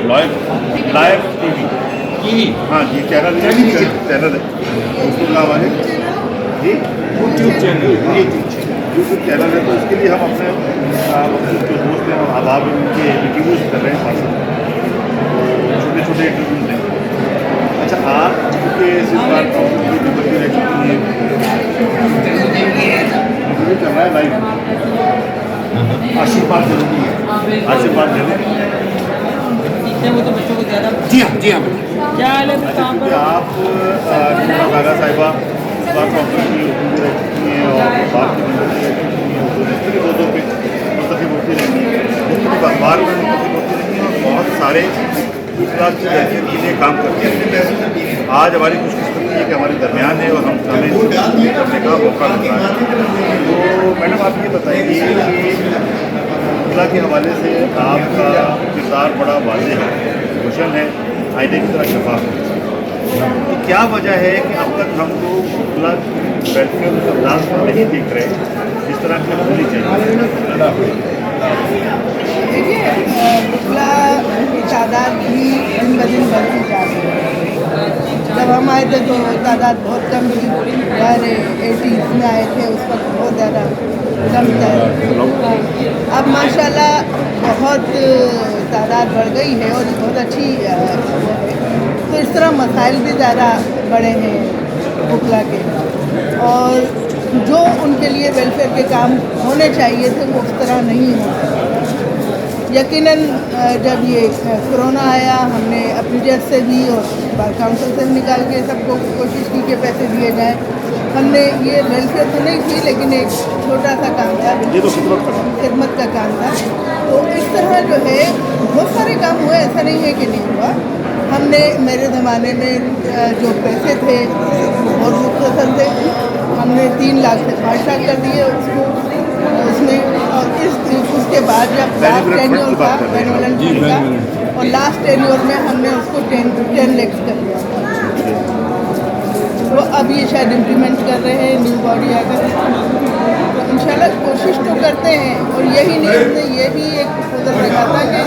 Live TV. हाँ जी, channel है, उसको नाम है जी यूट्यूब चैनल। यूट्यूब चैनल है। तो इसके लिए हम अपने जो दोस्त हैं और आदाब उनके इंटरव्यूज़ कर रहे हैं खास छोटे छोटे इंटरव्यूज़ हैं। अच्छा, आप चूँकि इस बार काउंसिल की बच्ची रह चुकी हैं, चल रहा है लाइव, आशीर्वाद जरूरी है, आशीर्वाद दे दें। वो तो बच्चों को ज़्यादा। जी हाँ क्या हाल है? अच्छा, क्योंकि आप खाला साहिबा इस बार काउंसिल की रह चुकी हैं और बात की रह चुकी हैं, तो दो पे मुंतखब होती रहती हैं, मुख्तलिफ अखबार में मुंतखब होती रहती हैं और बहुत सारे गुजरात की हैसियत के लिए काम करते हैं। आज हमारी खुशकिस्मती है कि हमारे दरमियान है और हमें करने का मौका मिल रहा है। तो मैडम, आप ये बताइए कि खुला के हवाले से आपका किरदार बड़ा वाज़ेह है, रोशन है, आईने की तरह शफाफ है। तो क्या वजह है कि अब तक हम लोग खुला वेलफेयर अंदाज में नहीं देख रहे जिस तरह की होनी चाहिए? देखिए, बुखला की तादाद भी दिन ब दिन बढ़ती जा रही है। जब हम आए थे तो तादाद बहुत कम थी, यार 80s में आए थे, उस वक्त बहुत ज़्यादा कम था। अब माशाल्लाह बहुत तादाद बढ़ गई है और बहुत अच्छी तो इस तरह मसाइल भी ज़्यादा बड़े हैं बुखला के, और जो उनके लिए वेलफेयर के काम होने चाहिए थे वो उस तरह नहीं हो। यकीनन जब ये कोरोना आया, हमने अपनी जेब से भी और बार काउंसिल से निकाल के सबको कोशिश की कि पैसे दिए जाएं। हमने ये वेलफेयर तो नहीं की, लेकिन एक छोटा सा काम था, ये तो खिदमत का काम था। तो इस तरह जो है बहुत सारे काम हुए, ऐसा नहीं है कि नहीं हुआ। हमने मेरे ज़माने में जो पैसे थे बहुत मुख्तसर थे, हमने 3 लाख से 5 लाख कर दिए उसमें, और उसके बाद जब लास्ट टेन्योर था बेनिवोलेंट फंड का, और लास्ट टेन्योर में हमने उसको 10 लाख कर दिया। तो अब ये शायद इम्प्लीमेंट कर रहे हैं न्यू बॉडी आकर, तो इंशाल्लाह कोशिश तो करते हैं। और यही नहीं, हमने ये भी एक उधर देखा था कि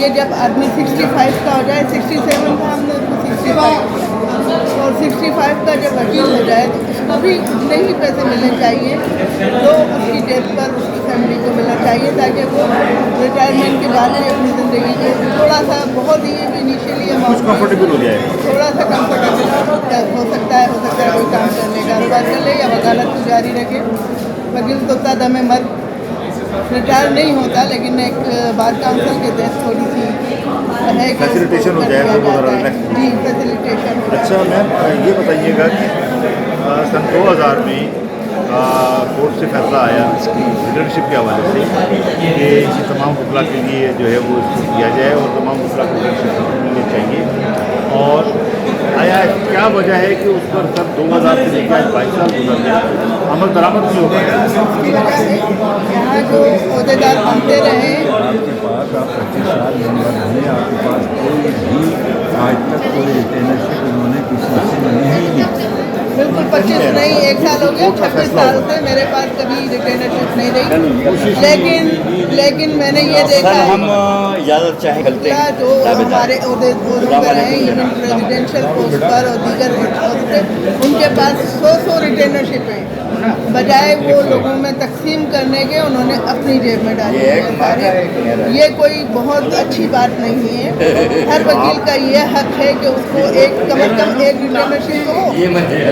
ये जब आदमी 65 का हो जाए, 67 था हमने उसको 65, और 65 का जब वकील हो जाए तो उसको भी नहीं पैसे मिलने चाहिए, तो उसकी जेब पर उसकी फैमिली को मिलना चाहिए, ताकि वो रिटायरमेंट के बाद भी अपनी ज़िंदगी को थोड़ा सा, बहुत ही इनिशियली अमाउंट कंफर्टेबल हो जाए, थोड़ा सा कंफर्टेबल हो सकता है कोई काम करने का कारोबार कर ले या वकालत को जारी रखे। वकील तो तद में मत रिटायर नहीं होता, लेकिन एक बार काउंसिल के तहत थोड़ी सी है कि फैसिलिटेशन हो जाए तो जी, फैसिलिटेशन। अच्छा मैम, ये बताइएगा कि सन 2000 में कोर्ट से फैसला आया लीडरशिप के हवाले से कि ये तमाम वकला के लिए जो है वो इसको किया जाए और तमाम वकला को लीडरशिप मिलनी चाहिए। और आया क्या वजह है कि उस पर सन 2000 से लेकर आज 22 साल गुजर गए, अमल दरामद नहीं हो पाया? यहाँ जो अहदेदार बनते रहे, आपके पास आप 25 साल मेंबर हैं, आपके पास कोई भी आज तक कोई रिटेनरशिप उन्होंने किसी से नहीं ली। बिल्कुल 25 नहीं, 1 साल हो गया, 26 साल से मेरे पास कभी रिटेनरशिप नहीं रही। लेकिन मैंने ये देखा है हम इजाज़त चाहे गलते हैं जो हमारे अहदेदार हैं इवन प्रेसिडेंशियल पोस्ट पर और दीगर पोस्ट पर, उनके पास 100 रिटेनरशिप है, बजाय वो लोगों में तकसीम करने के उन्होंने अपनी जेब में डाली है सारे। ये कोई बहुत अच्छी बात नहीं है। हर वकील का ये हक है कि उसको कम से कम एक रिटेनरशिप हो,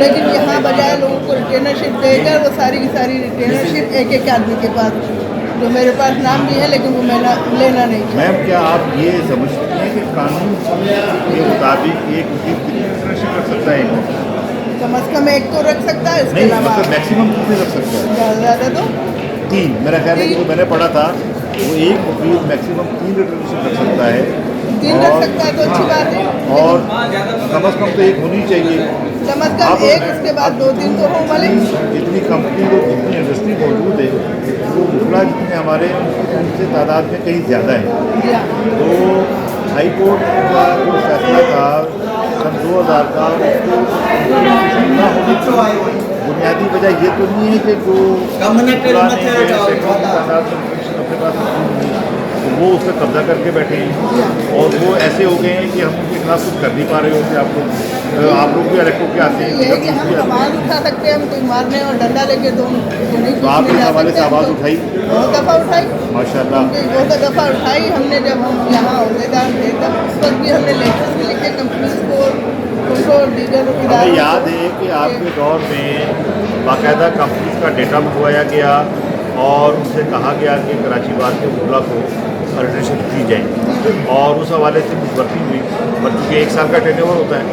लेकिन यहाँ बजाय लोगों को रिटेनरशिप देकर वो सारी की सारी रिटेनरशिप एक आदमी के पास, जो मेरे पास नाम भी है लेकिन वो मैंने लेना नहीं चाहिए। मैम, क्या आप ये समझती हैं कि कानून के मुताबिक एक वकील कितनी रिटेनरशिप रख सकता है? कम से कम एक तो रख सकता है, इसके नहीं, अलावा मतलब मैक्सिमम कितने रख सकता है? ज़्यादा तो 3, मेरा ख्याल है कि जो मैंने पढ़ा था वो एक वकील मैक्सिमम 3 रिटेनरशिप रख सकता है। 3 रख सकता है तो अच्छी बात है, और कम से कम तो एक होनी चाहिए। कम से कम एक, उसके बाद 2-3 तो हो वाले। जितनी कंपनी और जितनी इंडस्ट्री मौजूद है वो बुखला जितने हमारे उनसे तादाद में कहीं ज़्यादा है। तो हाई कोर्ट का जो फैसला था सन 2000 का, उसको ना होने की बुनियादी वजह ये तो नहीं है कि जो अपने पास वो उस पर कब्जा करके बैठे हैं और वो ऐसे हो गए हैं कि हम उनके खिलाफ कुछ कर नहीं पा रहे होते। आप लोग भी अलग होके आते ये है कि हैं, हम आवाज़ उठा सकते हैं, हम कोई मारने और डंडा लेके तो नहीं तो आप इस हवाले से आवाज़ उठाई बहुत दफ़ा उठाई, माशाल्लाह। बहुत दफ़ा उठाई हमने। जब हम यहाँ अहदेदार थे तब उस वक्त भी हमने लेटर्स लिखे कंपनीज को, उनको डीलर हमें इदारों याद है कि आपके दौर में बाकायदा कंपनीज का डेटा मंगवाया गया और उनसे कहा गया कि कराची बार के मुल्ला को अर्डेशन दी जाए और उस हवाले से कुछ वर्किंग हुई। पर चूँकि 1 साल का टेनओवर होता है,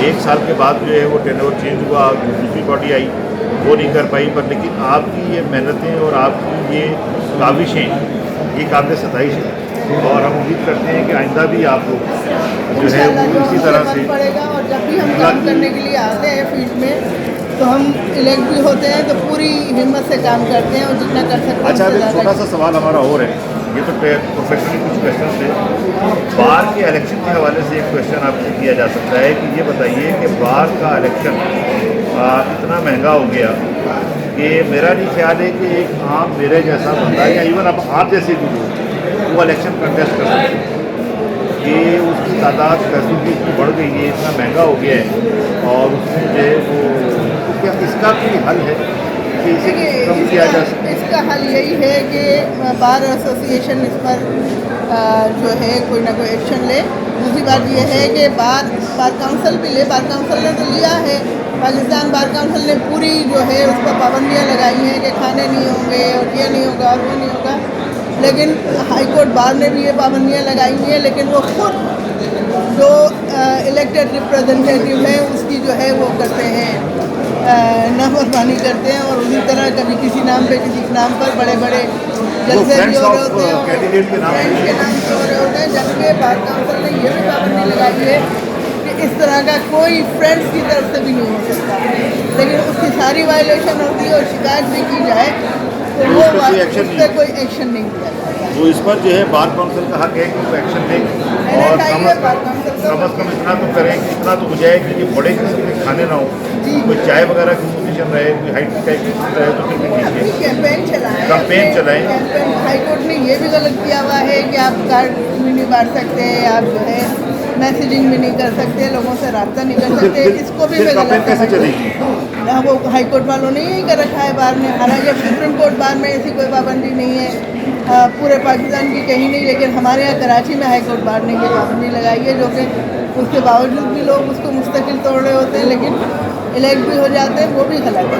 1 साल के बाद जो है वो टेनओवर चेंज हुआ, दूसरी बॉडी आई, वो नहीं कर पाई। पर लेकिन आपकी ये मेहनतें और आपकी ये काविशें ये काबिल सताइश है और हम उम्मीद करते हैं कि आइंदा भी आप लोग जो है वो इसी तरह से पड़ेगा। और जब भी हम काम करने के लिए आते हैं फील्ड में तो हम इलेक्ट भी होते हैं तो पूरी हिम्मत से काम करते हैं और जितना कर सकते हैं। अच्छा, अभी छोटा सा सवाल हमारा और है, ये तो प्रोफेशनली कुछ क्वेश्चन थे। बार के इलेक्शन के हवाले से एक क्वेश्चन आपसे किया जा सकता है कि ये बताइए कि बार का इलेक्शन इतना महंगा हो गया कि मेरा नहीं ख्याल है कि एक आम मेरे जैसा बंदा या इवन अब आप जैसे भी लोग वो इलेक्शन कंटेस्ट कर सकते हैं कि उसकी तादाद पैसों की इतनी बढ़ गई है, इतना महंगा हो गया है और उसमें जो है वो तो क्या इसका कोई हल है कि इसे कम किया जा सके? इसका हल यही है कि बार एसोसिएशन इस पर जो है कोई ना कोई एक्शन ले। दूसरी बात यह है कि बार काउंसिल भी ले। बार काउंसिल ने तो लिया है, पाकिस्तान बार काउंसिल ने पूरी जो है उस पर पाबंदियाँ लगाई हैं कि खाने नहीं होंगे और ये नहीं होगा और वो नहीं होगा। लेकिन हाई कोर्ट बार ने भी ये पाबंदियाँ लगाई हुई हैं, लेकिन वो खुद जो इलेक्टेड रिप्रेजेंटेटिव हैं उसकी जो है वो करते हैं, नाफरमानी करते हैं और उसी तरह कभी किसी नाम पे किसी नाम पर बड़े बड़े जलसे भी हो रहे होते हैं, कैंडिडेट के नाम फ्रेंड्स के नाम से हो रहे होते हैं। जबकि बार काउंसिल ने ये भी पाबंदी लगाई है कि इस तरह का कोई फ्रेंड्स की तरफ से भी नहीं हो सकता, लेकिन उसकी सारी वायलेशन होती है और शिकायत भी की जाए तो वो उस पर कोई एक्शन नहीं लिया जाता। तो इस पर जो है बार काउंसिल का हक है कि वो एक्शन लें और कम अज़ कम इतना तो करें कि इतना तो हो जाए कि ये बड़े किस्म के खाने ना हो, कोई चाय वगैरह की पोजीशन रहे, कोई हाइट टाइप की चीज़ रहे तो फिर भी ठीक है। कैंपेन चलाएं। हाई कोर्ट ने ये भी गलत किया हुआ है कि आप कार्ड भी नहीं बांट सकते, आप जो है मैसेजिंग भी नहीं कर सकते, लोगों से रब्ता नहीं कर सकते। इसको भी कैंपेन कैसे चलेगी? वो हाई कोर्ट वालों ने यही कर रखा है बार में। हालांकि सुप्रीम कोर्ट बार में ऐसी कोई पाबंदी नहीं है, पूरे पाकिस्तान की कहीं नहीं, लेकिन हमारे यहाँ कराची में हाई कोर्ट बार ने ये पाबंदी लगाई है, जो कि उसके बावजूद भी लोग उसको मुस्तकिल तोड़ रहे होते हैं, लेकिन इलेक्ट भी हो जाते हैं, वो भी गलत है।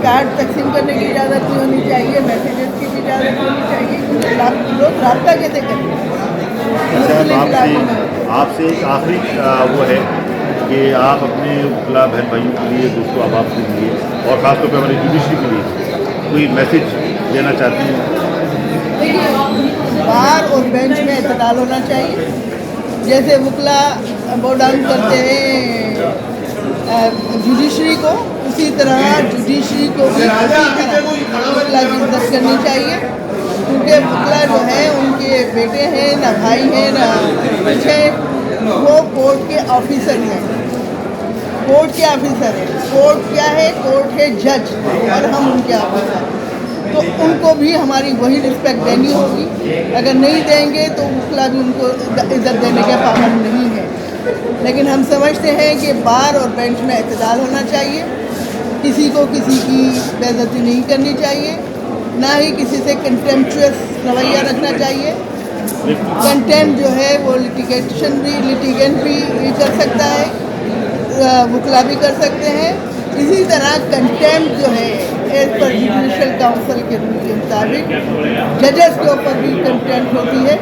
कार्ड तकसीम करने की इजाज़त नहीं होनी चाहिए, मैसेजेस की भी इजाज़त होनी चाहिए, क्योंकि लोग रब्ता कैसे करेंगे। अच्छा, आपसे एक आखिरी वो है कि आप अपने वकला बहन भाइयों के लिए, दोस्तों अहबाब के लिए और ख़ासतौर पर हमारी जुडिशरी के लिए कोई मैसेज देना चाहती हैं? देखिए, बार और बेंच में इत्तेदाल होना चाहिए। जैसे वकला बो डाउन करते हैं जुडिशरी को, उसी तरह जुडिशरी को भी वकला की इज्जत करनी चाहिए, क्योंकि वकला जो है उनके बेटे हैं, ना भाई हैं, ना कुछ है, वो कोर्ट के ऑफिसर हैं। कोर्ट के ऑफिसर हैं। कोर्ट क्या है? कोर्ट है जज और हम उनके ऑफिसर, तो उनको भी हमारी वही रिस्पेक्ट देनी होगी। अगर नहीं देंगे तो वकला भी उनको इज्जत देने के पाबंद नहीं है। लेकिन हम समझते हैं कि बार और बेंच में इत्तेदाल होना चाहिए, किसी को किसी की बेइज्जती नहीं करनी चाहिए, ना ही किसी से कंटेम्पचुअस रवैया रखना चाहिए। कंटेम्प्ट जो है वो लिटिगेंट भी कर सकता है, वकला भी कर सकते हैं। इसी तरह कंटेम्प्ट जो है एज पर जुडिशल काउंसिल के रूल के मुताबिक जजेस के ऊपर भी कंटेम्प्ट होती है,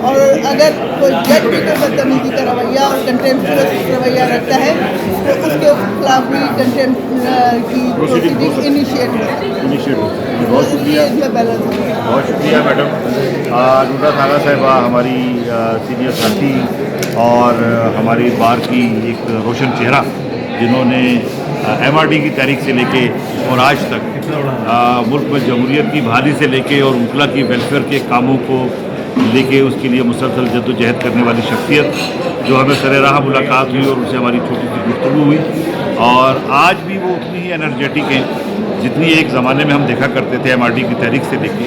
और अगर कोई जज भी कोई बदतमीजी का रवैया और कंटेम्प्चुअस रवैया रखता है तो उसके खिलाफ भी कंटेम्प्ट की प्रोसीडिंग इनिशिएट बहुत शुक्रिया, बहुत शुक्रिया मैडम। नूरा थाना साहिबा हमारी सीनियर साथी और हमारी बार की एक रोशन चेहरा, जिन्होंने MRD की तारीख से लेके और आज तक मुल्क में जमहूरियत की बहाली से लेके और वकला की वेलफेयर के कामों को लेके उसके लिए मुसलसल जद्दोजहद करने वाली शख्सियत, जो हमें सरे राह मुलाकात हुई और उनसे हमारी छोटी सी गुफ्तगू हुई, और आज भी वो उतनी ही एनर्जेटिक हैं जितनी एक ज़माने में हम देखा करते थे MRD की तारीख से लेके।